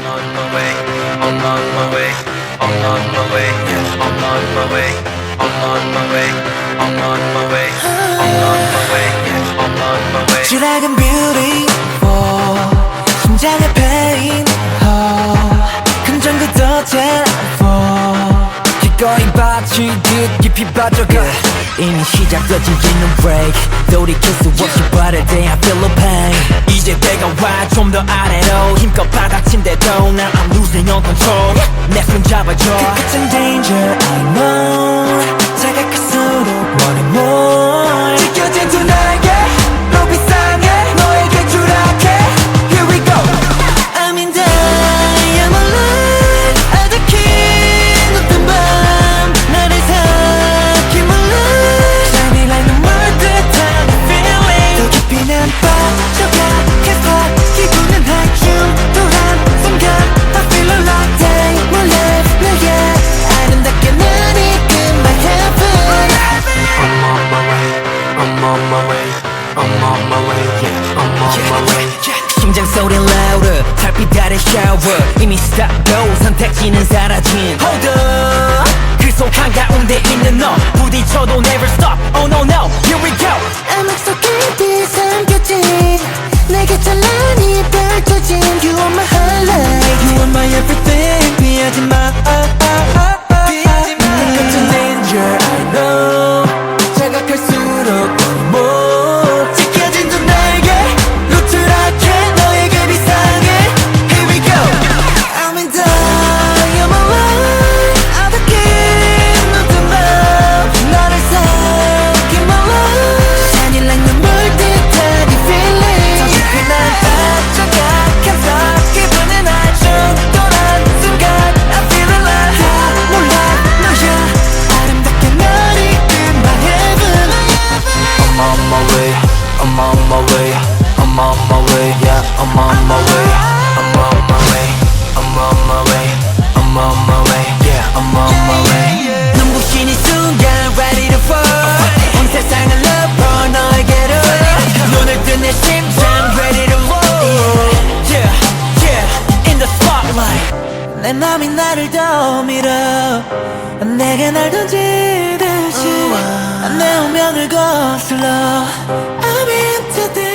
on my way, I'm on my way, I'm on my way, yeah, I'm on my way, I'm on my way, I'm on my way, I'm on my way, yeah, I'm on my way. 지락은 beautiful 심장의 pain 긍정 그더 terrible 기꺼이 바치듯 깊이 빠져가 이미 시작되지 않는 break 돌이킬 수 없이 빠를 때 I feel the pain 이제 때가 와 좀 더 아래로 힘껏 바닥친데도 Now I'm losing all control 내 손 잡아줘 그 끝은 danger I know 다가갈수록 more and more 지켜진 두 날개 높이 상해 너에게 추락해 Here we go I'm in diamond line 아득히 높은 밤 나를 삼킨 moonlight Shining like 눈물 듯한 feeling 더 깊이 난 빠져가 Can't stop 기분은 한줌도한 순간 I feel alive day my life 너의 아름답게 날 이끈 my heaven I'm on my way, I'm on my way, I'm on my way, yeah, I'm on my way. 심장 소리는 louder 달빛 아래 shower 이미 stop go 선택지는 사라진 Hold up 그 속 한가운데 있는 너 부딪혀도 never stop Oh no no here we go 암흑 속에 뒤삼켜진 내게 찬란히 펼쳐진 You are my highlight You are my everything 피하지 마 피하지 마 같은 danger I know 자각할수록 more 지켜진 두 날개 루트락해 너에게 비상해 Here we go I'm in diamond line 아득히 높은 밤 너를 삼킨 moonlight Shining like 눈물 듯한 이 feeling 더 깊이 난 빠져가 Can't stop 기분은 한중돌한 순간 I feel alive 다 몰라 너야 아름답게 날 이끈 my heaven I'm on my way, I'm on my way, I'm on my way, yeah, I'm on my way, I'm on my way, I'm on my way, I'm on my way, yeah, I'm on my way. 눈부신 이 순간 ready to fall 온 세상을 엎어 너에게로 눈을 뜬 내 심장 ready to roll Yeah, yeah, in the spotlight 내 맘이 나를 더 밀어 내게 날 던지듯이 내 운명을 거슬러 I'm into this